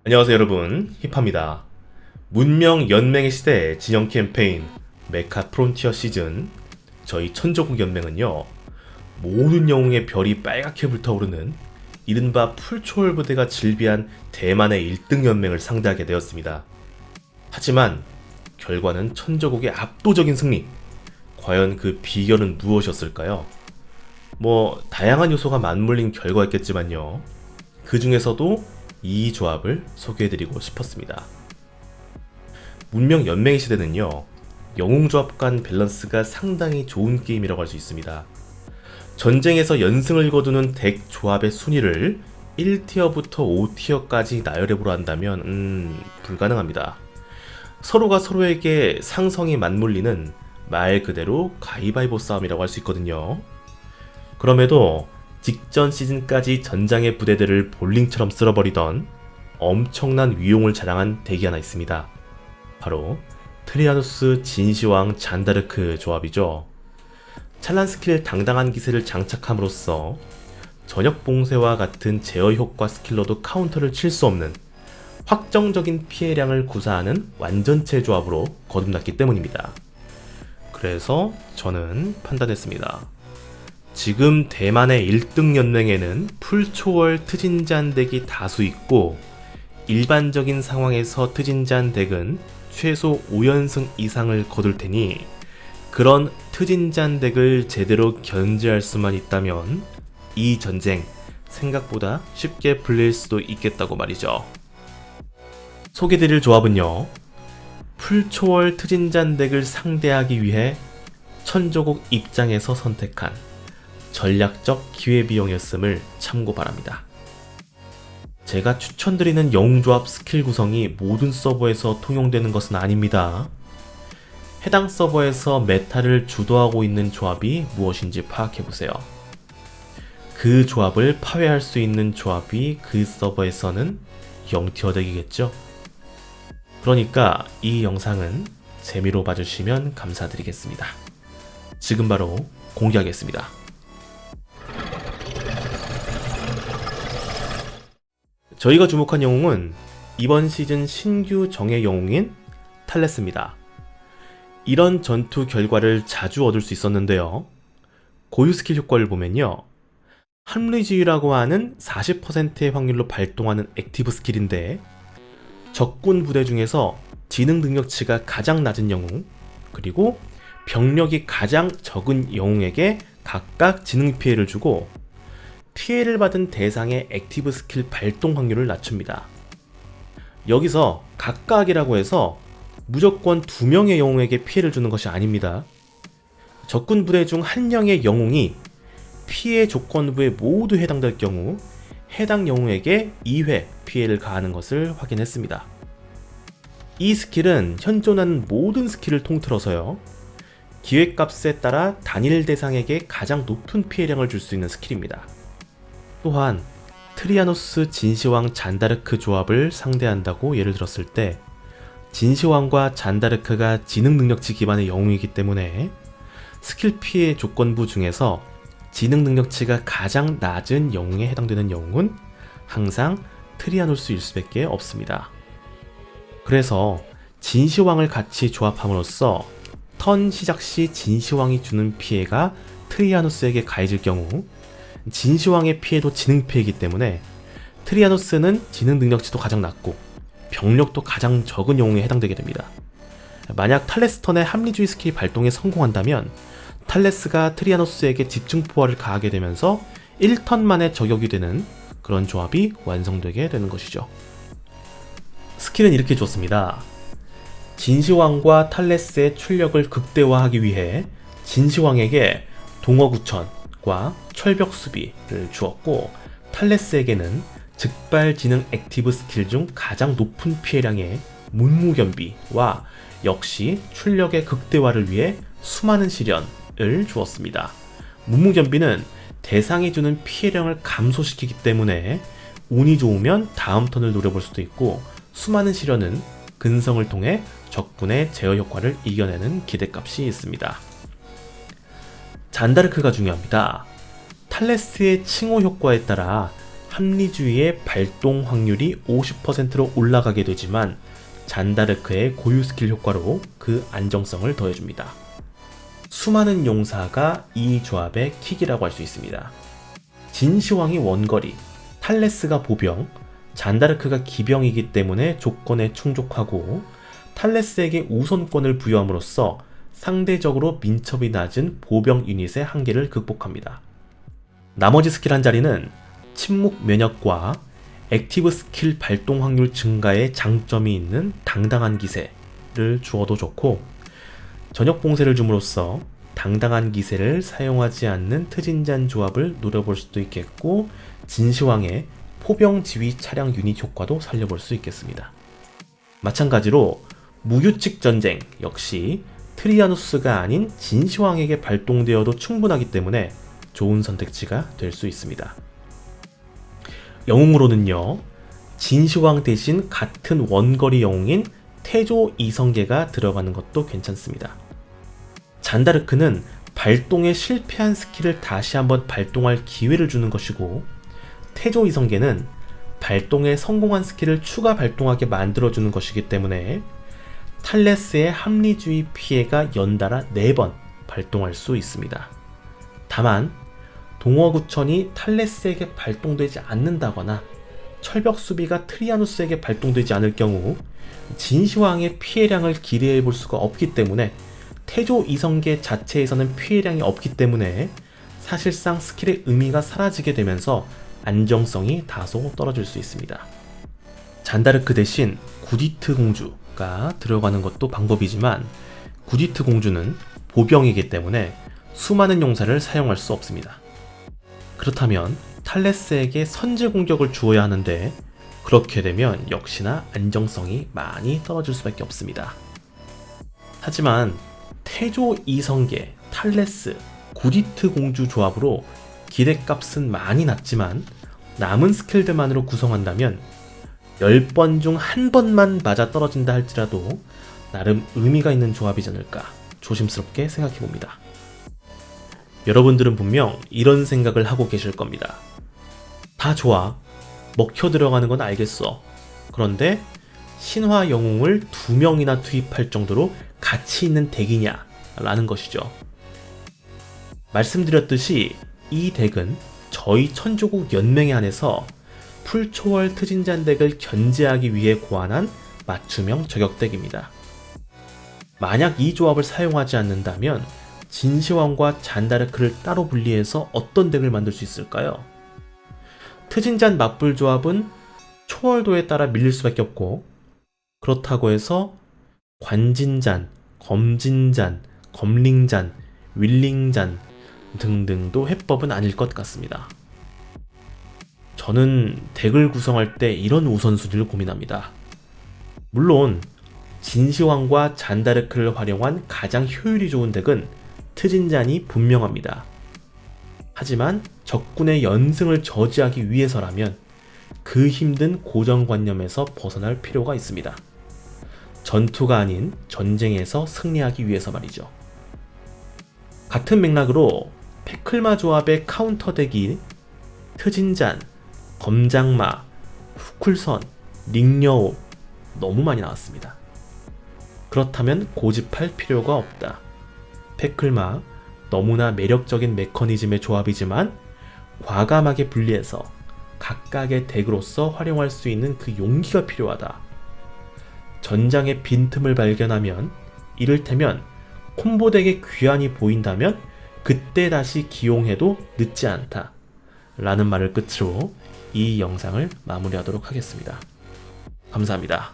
안녕하세요 여러분, 힙합니다. 문명 연맹의 시대 진영 캠페인 메카 프론티어 시즌, 저희 천조국 연맹은요, 모든 영웅의 별이 빨갛게 불타오르는 이른바 풀초월 부대가 질비한 대만의 1등 연맹을 상대하게 되었습니다. 하지만 결과는 천조국의 압도적인 승리. 과연 그 비결은 무엇이었을까요? 다양한 요소가 맞물린 결과였겠지만요, 그 중에서도 이 조합을 소개해드리고 싶었습니다. 문명 연맹의 시대는요, 영웅 조합 간 밸런스가 상당히 좋은 게임이라고 할 수 있습니다. 전쟁에서 연승을 거두는 덱 조합의 순위를 1티어부터 5티어까지 나열해보려 한다면 불가능합니다. 서로가 서로에게 상성이 맞물리는 말 그대로 가위바위보 싸움이라고 할 수 있거든요. 그럼에도 직전 시즌까지 전장의 부대들을 볼링처럼 쓸어버리던 엄청난 위용을 자랑한 덱이 하나 있습니다. 바로 트리아누스 진시황 잔다르크 조합이죠. 찬란 스킬 당당한 기세를 장착함으로써 전역 봉쇄와 같은 제어 효과 스킬로도 카운터를 칠 수 없는 확정적인 피해량을 구사하는 완전체 조합으로 거듭났기 때문입니다. 그래서 저는 판단했습니다. 지금 대만의 1등 연맹에는 풀초월 트진잔 덱이 다수 있고, 일반적인 상황에서 트진잔 덱은 최소 5연승 이상을 거둘 테니, 그런 트진잔 덱을 제대로 견제할 수만 있다면 이 전쟁 생각보다 쉽게 풀릴 수도 있겠다고 말이죠. 소개드릴 조합은요, 풀초월 트진잔 덱을 상대하기 위해 천조국 입장에서 선택한 전략적 기회비용이었음을 참고 바랍니다. 제가 추천드리는 영웅조합 스킬 구성이 모든 서버에서 통용되는 것은 아닙니다. 해당 서버에서 메타를 주도하고 있는 조합이 무엇인지 파악해보세요. 그 조합을 파괴할 수 있는 조합이 그 서버에서는 0티어 덱이겠죠? 그러니까 이 영상은 재미로 봐주시면 감사드리겠습니다. 지금 바로 공개하겠습니다. 저희가 주목한 영웅은 이번 시즌 신규 정예 영웅인 탈레스입니다. 이런 전투 결과를 자주 얻을 수 있었는데요. 고유 스킬 효과를 보면요, 합리주의라고 하는 40%의 확률로 발동하는 액티브 스킬인데, 적군 부대 중에서 지능 능력치가 가장 낮은 영웅, 그리고 병력이 가장 적은 영웅에게 각각 지능 피해를 주고, 피해를 받은 대상의 액티브 스킬 발동 확률을 낮춥니다. 여기서 각각이라고 해서 무조건 2명의 영웅에게 피해를 주는 것이 아닙니다. 적군 부대 중 1명의 영웅이 피해 조건부에 모두 해당될 경우 해당 영웅에게 2회 피해를 가하는 것을 확인했습니다. 이 스킬은 현존하는 모든 스킬을 통틀어서요, 기회값에 따라 단일 대상에게 가장 높은 피해량을 줄 수 있는 스킬입니다. 또한 트리아노스 진시황 잔다르크 조합을 상대한다고 예를 들었을 때, 진시황과 잔다르크가 지능 능력치 기반의 영웅이기 때문에 스킬 피해 조건부 중에서 지능 능력치가 가장 낮은 영웅에 해당되는 영웅은 항상 트리아노스일 수밖에 없습니다. 그래서 진시황을 같이 조합함으로써 턴 시작 시 진시황이 주는 피해가 트리아노스에게 가해질 경우 진시황의 피해도 지능 피해이기 때문에 트리아노스는 지능 능력치도 가장 낮고 병력도 가장 적은 영웅에 해당되게 됩니다. 만약 탈레스 턴의 합리주의 스킬 발동에 성공한다면 탈레스가 트리아노스에게 집중 포화를 가하게 되면서 1턴 만에 저격이 되는 그런 조합이 완성되게 되는 것이죠. 스킬은 이렇게 줬습니다. 진시황과 탈레스의 출력을 극대화하기 위해 진시황에게 동어구천과 철벽 수비를 주었고, 탈레스에게는 즉발 지능 액티브 스킬 중 가장 높은 피해량의 문무견비와 역시 출력의 극대화를 위해 수많은 시련을 주었습니다. 문무견비는 대상이 주는 피해량을 감소시키기 때문에 운이 좋으면 다음 턴을 노려볼 수도 있고, 수많은 시련은 근성을 통해 적군의 제어 효과를 이겨내는 기대값이 있습니다. 잔다르크가 중요합니다. 탈레스의 칭호 효과에 따라 합리주의의 발동 확률이 50%로 올라가게 되지만 잔다르크의 고유 스킬 효과로 그 안정성을 더해줍니다. 수많은 용사가 이 조합의 킥이라고 할 수 있습니다. 진시황이 원거리, 탈레스가 보병, 잔다르크가 기병이기 때문에 조건에 충족하고 탈레스에게 우선권을 부여함으로써 상대적으로 민첩이 낮은 보병 유닛의 한계를 극복합니다. 나머지 스킬 한 자리는 침묵 면역과 액티브 스킬 발동 확률 증가에 장점이 있는 당당한 기세를 주어도 좋고, 전역 봉쇄를 줌으로써 당당한 기세를 사용하지 않는 트진잔 조합을 노려볼 수도 있겠고, 진시황의 포병 지휘 차량 유닛 효과도 살려볼 수 있겠습니다. 마찬가지로 무규칙 전쟁 역시 트리아누스가 아닌 진시황에게 발동되어도 충분하기 때문에 좋은 선택지가 될 수 있습니다. 영웅으로는요, 진시황 대신 같은 원거리 영웅인 태조 이성계가 들어가는 것도 괜찮습니다. 잔다르크는 발동에 실패한 스킬을 다시 한번 발동할 기회를 주는 것이고, 태조 이성계는 발동에 성공한 스킬을 추가 발동하게 만들어주는 것이기 때문에 탈레스의 합리주의 피해가 연달아 4번 발동할 수 있습니다. 다만 동어구천이 탈레스에게 발동되지 않는다거나 철벽 수비가 트리아누스에게 발동되지 않을 경우 진시황의 피해량을 기대해 볼 수가 없기 때문에, 태조 이성계 자체에서는 피해량이 없기 때문에 사실상 스킬의 의미가 사라지게 되면서 안정성이 다소 떨어질 수 있습니다. 잔다르크 대신 구디트 공주가 들어가는 것도 방법이지만, 구디트 공주는 보병이기 때문에 수많은 용사를 사용할 수 없습니다. 그렇다면 탈레스에게 선제 공격을 주어야 하는데, 그렇게 되면 역시나 안정성이 많이 떨어질 수밖에 없습니다. 하지만 태조 이성계, 탈레스, 구디트 공주 조합으로 기대값은 많이 낮지만 남은 스킬들만으로 구성한다면 10번 중 1번만 맞아 떨어진다 할지라도 나름 의미가 있는 조합이지 않을까 조심스럽게 생각해봅니다. 여러분들은 분명 이런 생각을 하고 계실 겁니다. 다 좋아. 먹혀 들어가는 건 알겠어. 그런데 신화 영웅을 2명이나 투입할 정도로 가치 있는 덱이냐? 라는 것이죠. 말씀드렸듯이 이 덱은 저희 천조국 연맹에 한해서 풀초월 트진잔 덱을 견제하기 위해 고안한 맞춤형 저격 덱입니다. 만약 이 조합을 사용하지 않는다면 진시황과 잔다르크를 따로 분리해서 어떤 덱을 만들 수 있을까요? 트진잔 맞불 조합은 초월도에 따라 밀릴 수밖에 없고, 그렇다고 해서 관진잔, 검진잔, 검링잔, 윌링잔 등등도 해법은 아닐 것 같습니다. 저는 덱을 구성할 때 이런 우선순위를 고민합니다. 물론 진시황과 잔다르크를 활용한 가장 효율이 좋은 덱은 트진잔이 분명합니다. 하지만 적군의 연승을 저지하기 위해서라면 그 힘든 고정관념에서 벗어날 필요가 있습니다. 전투가 아닌 전쟁에서 승리하기 위해서 말이죠. 같은 맥락으로 페클마 조합의 카운터 덱이 트진잔, 검장마, 후쿨선, 링여오 너무 많이 나왔습니다. 그렇다면 고집할 필요가 없다. 페클마 너무나 매력적인 메커니즘의 조합이지만 과감하게 분리해서 각각의 덱으로서 활용할 수 있는 그 용기가 필요하다. 전장의 빈틈을 발견하면, 이를테면 콤보 덱의 귀환이 보인다면 그때 다시 기용해도 늦지 않다. 라는 말을 끝으로 이 영상을 마무리하도록 하겠습니다. 감사합니다.